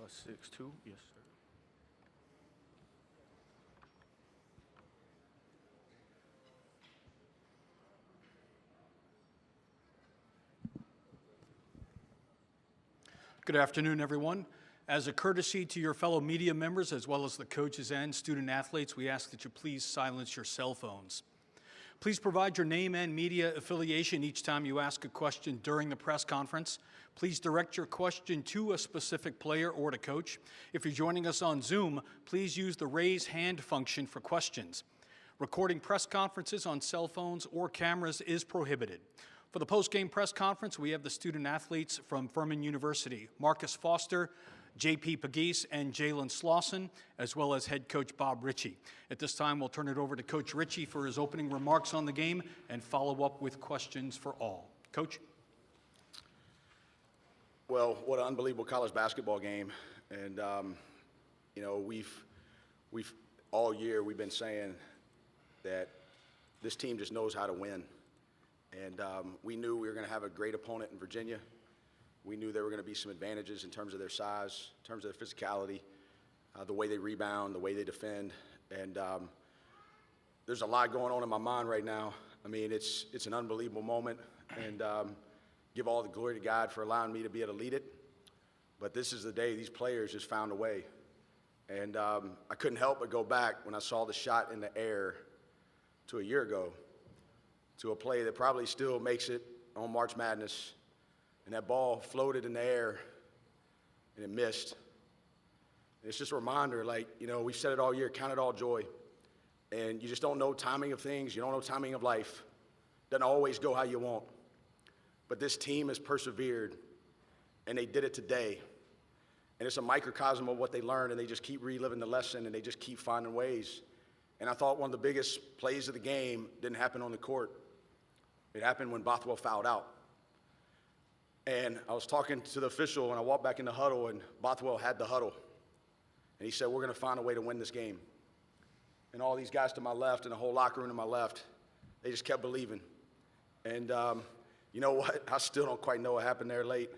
6-2, yes, sir. Good afternoon, everyone. As a courtesy to your fellow media members, as well as the coaches and student athletes, we ask that you please silence your cell phones. Please provide your name and media affiliation each time you ask a question during the press conference. Please direct your question to a specific player or to coach. If you're joining us on Zoom, please use the raise hand function for questions. Recording press conferences on cell phones or cameras is prohibited. For the post-game press conference, we have the student athletes from Furman University, Marcus Foster, J.P. Pegues, and Jalen Slauson, as well as head coach Bob Ritchie. At this time, we'll turn it over to Coach Ritchie for his opening remarks on the game and follow up with questions for all. Coach? Well, what an unbelievable college basketball game. And, you know, we've all year we've been saying that this team just knows how to win. And we knew we were going to have a great opponent in Virginia. We knew there were going to be some advantages in terms of their size, in terms of their physicality, the way they rebound, the way they defend. And there's a lot going on in my mind right now. I mean, it's an unbelievable moment. And give all the glory to God for allowing me to be able to lead it. But this is the day these players just found a way. And I couldn't help but go back when I saw the shot in the air to a year ago, to a play that probably still makes it on March Madness, and that ball floated in the air, and it missed. And it's just a reminder, like, you know, we've said it all year, count it all joy. And you just don't know timing of things. You don't know timing of life. Doesn't always go how you want. But this team has persevered, and they did it today. And it's a microcosm of what they learned, and they just keep reliving the lesson, and they just keep finding ways. And I thought one of the biggest plays of the game didn't happen on the court. It happened when Bothwell fouled out. And I was talking to the official, and I walked back in the huddle, and Bothwell had the huddle. And he said, we're going to find a way to win this game. And all these guys to my left and the whole locker room to my left, they just kept believing. And you know what? I still don't quite know what happened there late.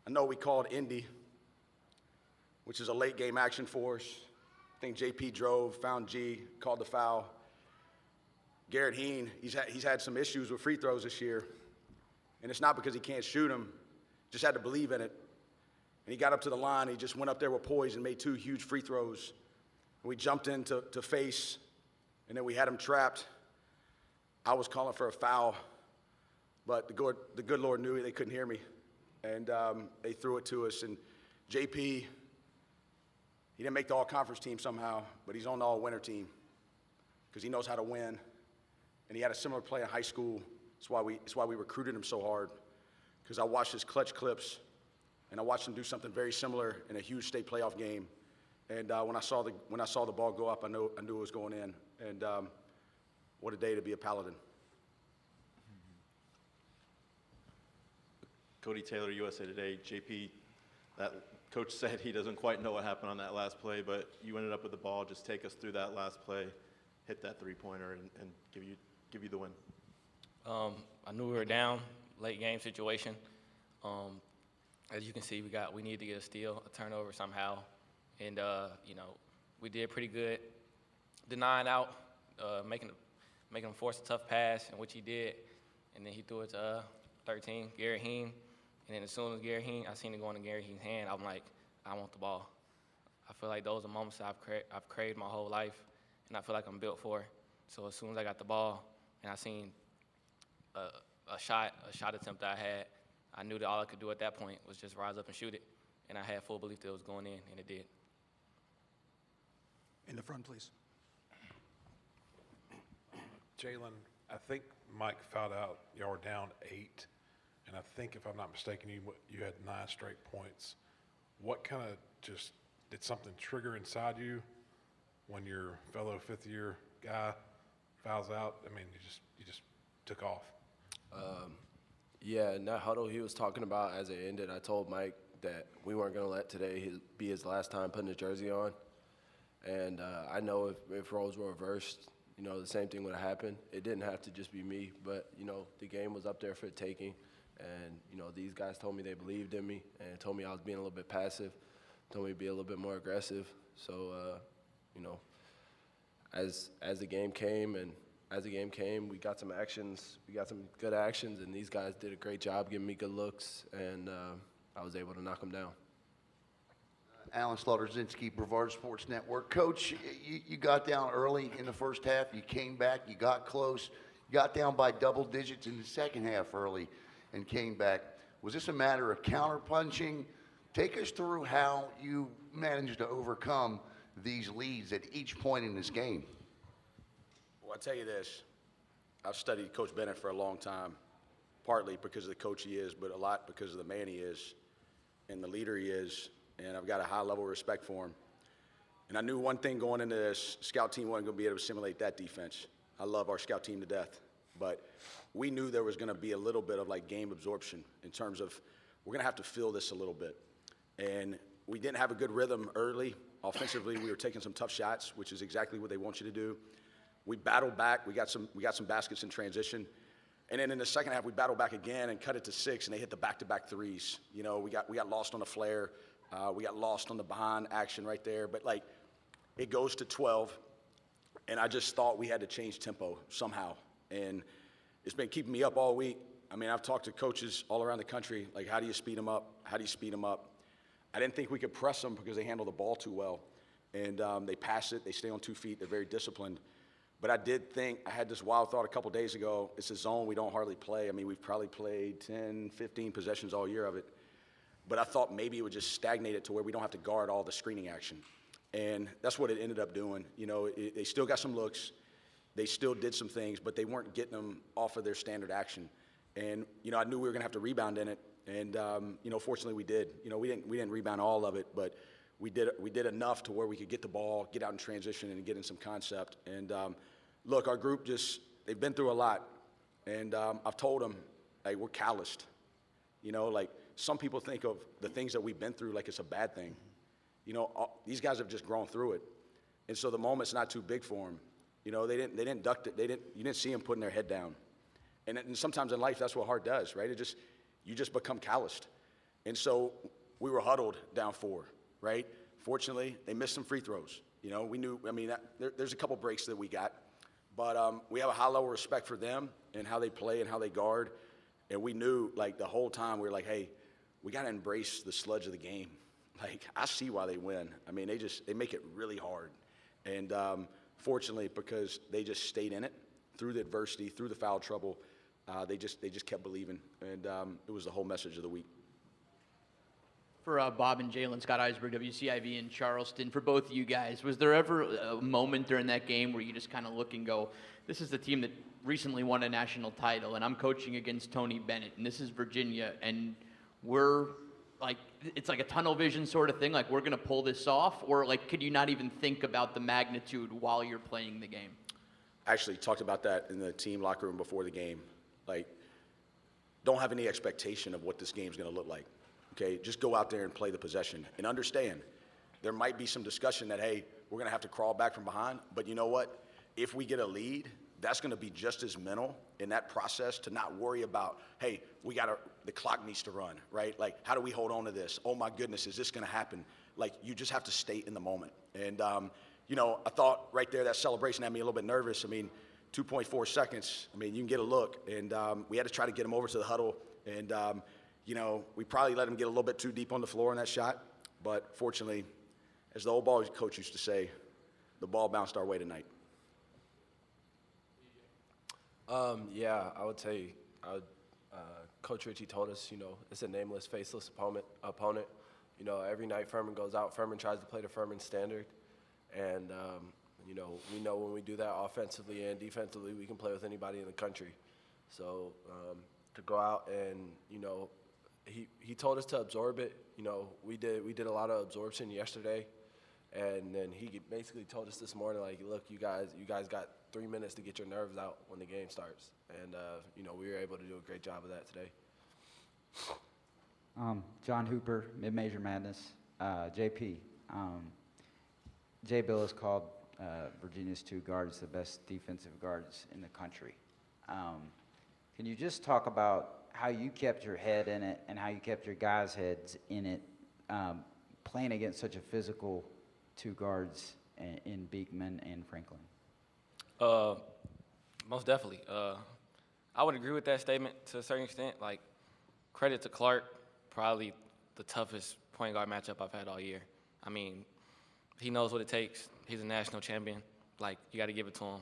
I know we called Indy, which is a late game action for us. I think JP drove, found G, called the foul. Garrett Heen, he's had some issues with free throws this year. And it's not because he can't shoot them, just had to believe in it. And he got up to the line, he just went up there with poise and made 2 huge free throws. And we jumped in to face, and then we had him trapped. I was calling for a foul, but the good Lord knew they couldn't hear me. And they threw it to us. And JP, he didn't make the all-conference team somehow, but he's on the all-winner team because he knows how to win. And he had a similar play in high school. That's why we recruited him so hard, because I watched his clutch clips, and I watched him do something very similar in a huge state playoff game. And when I saw the ball go up, I knew it was going in. And what a day to be a Paladin. Cody Taylor, USA Today. JP, that coach said he doesn't quite know what happened on that last play, but you ended up with the ball. Just take us through that last play, hit that three-pointer, and give you the win. I knew we were down, late game situation. As you can see, we needed to get a steal, a turnover somehow, and you know, we did pretty good denying out, making him force a tough pass, in which he did, and then he threw it to 13, Garrett Heen, and then as soon as I seen it going to Garrett Heen's hand, I'm like, I want the ball. I feel like those are moments I've craved my whole life, and I feel like I'm built for. So as soon as I got the ball and I seen a shot attempt that I had, I knew that all I could do at that point was just rise up and shoot it, and I had full belief that it was going in, and it did. In the front, please. Jalen, I think Mike fouled out. Y'all were down 8, and I think, if I'm not mistaken, you had 9 straight points. What kind of did something trigger inside you when your fellow fifth-year guy fouls out? I mean, you just took off. Yeah, in that huddle he was talking about as it ended, I told Mike that we weren't going to let today be his last time putting his jersey on. And I know if roles were reversed, you know, the same thing would have happened. It didn't have to just be me, but, you know, the game was up there for the taking. And, you know, these guys told me they believed in me and told me I was being a little bit passive. told me to be a little bit more aggressive. So, you know, as the game came, we got some actions. We got some good actions, and these guys did a great job giving me good looks, and I was able to knock them down. Alan Slaughter-Zinski, Brevard Sports Network. Coach, you got down early in the first half. You came back. You got close. You got down by double digits in the second half early and came back. Was this a matter of counterpunching? Take us through how you managed to overcome these leads at each point in this game. Well, I'll tell you this. I've studied Coach Bennett for a long time, partly because of the coach he is, but a lot because of the man he is and the leader he is. And I've got a high level of respect for him. And I knew one thing going into this, scout team wasn't going to be able to simulate that defense. I love our scout team to death. But we knew there was going to be a little bit of like game absorption in terms of we're going to have to feel this a little bit. And we didn't have a good rhythm early. Offensively, we were taking some tough shots, which is exactly what they want you to do. We battled back. We got some baskets in transition. And then in the second half, we battled back again and cut it to 6, and they hit the back-to-back threes. You know, we got lost on the flare. We got lost on the behind action right there. But, like, it goes to 12, and I just thought we had to change tempo somehow. And it's been keeping me up all week. I mean, I've talked to coaches all around the country, like, how do you speed them up? How do you speed them up? I didn't think we could press them because they handle the ball too well. And they pass it. They stay on 2 feet. They're very disciplined. But I did think, I had this wild thought a couple days ago, it's a zone we don't hardly play. I mean, we've probably played 10, 15 possessions all year of it. But I thought maybe it would just stagnate it to where we don't have to guard all the screening action. And that's what it ended up doing. You know, they still got some looks. They still did some things, but they weren't getting them off of their standard action. And, you know, I knew we were going to have to rebound in it. And, you know, fortunately we did. You know, we didn't rebound all of it, but we did enough to where we could get the ball, get out in transition, and get in some concept. And, look, our group they've been through a lot. And I've told them, hey, we're calloused. You know, like, some people think of the things that we've been through like it's a bad thing. You know, these guys have just grown through it. And so the moment's not too big for them. You know, they didn't duck it. You didn't see them putting their head down. And sometimes in life, that's what heart does, right? You just become calloused. And so we were huddled down 4, right? Fortunately, they missed some free throws. You know, we knew, I mean, there's a couple breaks that we got. But we have a high level of respect for them and how they play and how they guard. And we knew, like, the whole time, we were like, hey, we got to embrace the sludge of the game. Like, I see why they win. I mean, they make it really hard. And fortunately, because they just stayed in it through the adversity, through the foul trouble, they just kept believing. And it was the whole message of the week. For Bob and Jalen, Scott Eisberg, WCIV in Charleston, for both of you guys, was there ever a moment during that game where you just kind of look and go, this is the team that recently won a national title, and I'm coaching against Tony Bennett, and this is Virginia, and we're like, it's like a tunnel vision sort of thing, like we're going to pull this off? Or like, could you not even think about the magnitude while you're playing the game? I actually talked about that in the team locker room before the game. Like, don't have any expectation of what this game's going to look like. Okay, just go out there and play the possession. And understand, there might be some discussion that, hey, we're going to have to crawl back from behind. But you know what? If we get a lead, that's going to be just as mental in that process to not worry about, hey, the clock needs to run, right? Like, how do we hold on to this? Oh, my goodness, is this going to happen? Like, you just have to stay in the moment. And, you know, I thought right there that celebration had me a little bit nervous. I mean, 2.4 seconds. I mean, you can get a look. And we had to try to get him over to the huddle. And, you know, we probably let him get a little bit too deep on the floor in that shot. But fortunately, as the old ball coach used to say, the ball bounced our way tonight. Yeah, I would say, Coach Ritchie told us, you know, it's a nameless, faceless opponent. You know, every night Furman goes out, Furman tries to play the Furman standard. And, you know, we know when we do that offensively and defensively, we can play with anybody in the country. So to go out and, you know, he told us to absorb it. You know, we did a lot of absorption yesterday. And then he basically told us this morning, like, look, you guys got 3 minutes to get your nerves out when the game starts. And, you know, we were able to do a great job of that today. John Hooper, Mid-Major Madness. JP, Jay Bill has called Virginia's 2 guards the best defensive guards in the country. Can you just talk about how you kept your head in it and how you kept your guys' heads in it playing against such a physical two guards in Beekman and Franklin? Most definitely. I would agree with that statement to a certain extent. Like, credit to Clark, probably the toughest point guard matchup I've had all year. I mean, he knows what it takes. He's a national champion. Like, you got to give it to him.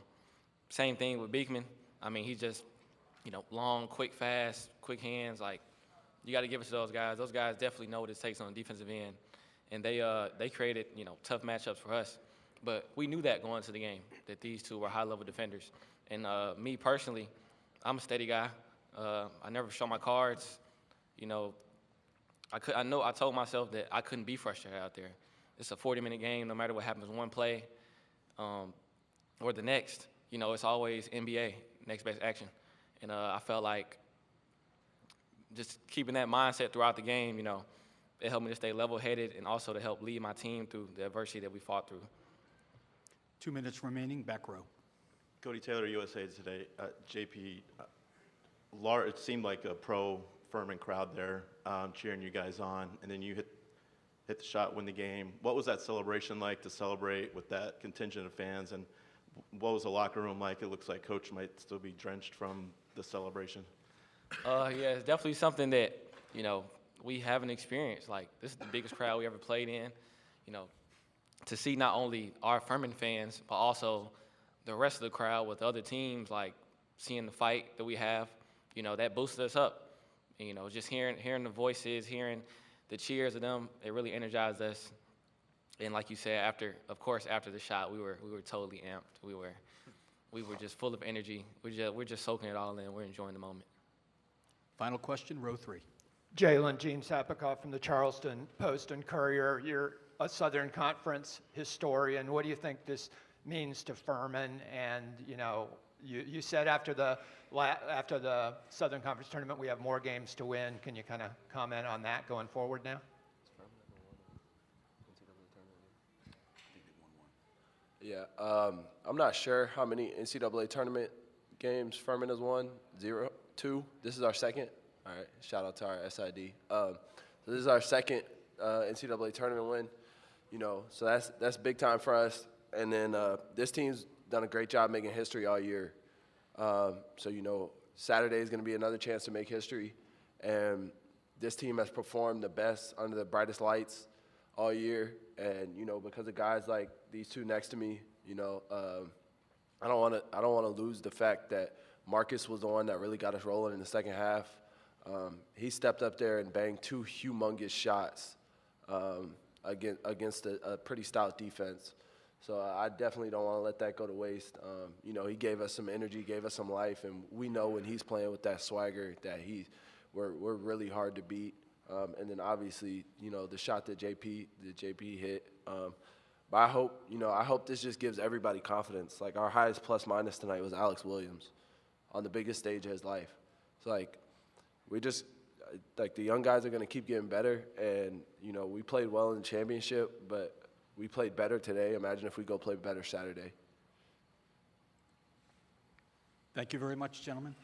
Same thing with Beekman. I mean, he's just, long, quick, fast, quick hands. Like, you got to give it to those guys. Those guys definitely know what it takes on the defensive end. And they created, tough matchups for us. But we knew that going into the game, that these two were high-level defenders. And me personally, I'm a steady guy. I never show my cards. I told myself that I couldn't be frustrated out there. It's a 40-minute game. No matter what happens one play or the next, it's always NBA, next best action. And I felt like just keeping that mindset throughout the game, it helped me to stay level-headed and also to help lead my team through the adversity that we fought through. 2 minutes remaining, back row. Cody Taylor, USA Today. JP, it seemed like a pro Furman crowd there cheering you guys on, and then you hit the shot, win the game. What was that celebration like to celebrate with that contingent of fans, and what was the locker room like? It looks like Coach might still be drenched from the celebration. Yeah, it's definitely something that, we haven't experienced. Like, this is the biggest crowd we ever played in. To see not only our Furman fans, but also the rest of the crowd with other teams, like seeing the fight that we have, that boosted us up. And, just hearing the voices, hearing the cheers of them, it really energized us. And like you said, after the shot, we were totally amped. We were just full of energy. We're just soaking it all in. We're enjoying the moment. Final question, row 3. Jalen, Gene Sapikoff from the Charleston Post and Courier. You're a Southern Conference historian. What do you think this means to Furman? And you said after the Southern Conference tournament we have more games to win. Can you kind of comment on that going forward now? Yeah, I'm not sure how many NCAA tournament games Furman has won. 0, 2. This is our second. All right, shout out to our SID. So this is our second NCAA tournament win. So that's big time for us. And then this team's done a great job making history all year. So Saturday is going to be another chance to make history. And this team has performed the best under the brightest lights all year. And because of guys like these two next to me, I don't want to lose the fact that Marcus was the one that really got us rolling in the second half. He stepped up there and banged 2 humongous shots against a pretty stout defense. So I definitely don't want to let that go to waste. He gave us some energy, gave us some life, and we know when he's playing with that swagger that we're really hard to beat. And then obviously, the shot that JP hit. But I hope this just gives everybody confidence. Like, our highest plus minus tonight was Alex Williams on the biggest stage of his life. So the young guys are going to keep getting better. And, we played well in the championship, but we played better today. Imagine if we go play better Saturday. Thank you very much, gentlemen.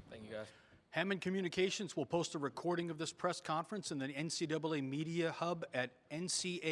Thank you, guys. Hammond Communications will post a recording of this press conference in the NCAA Media Hub at NCAA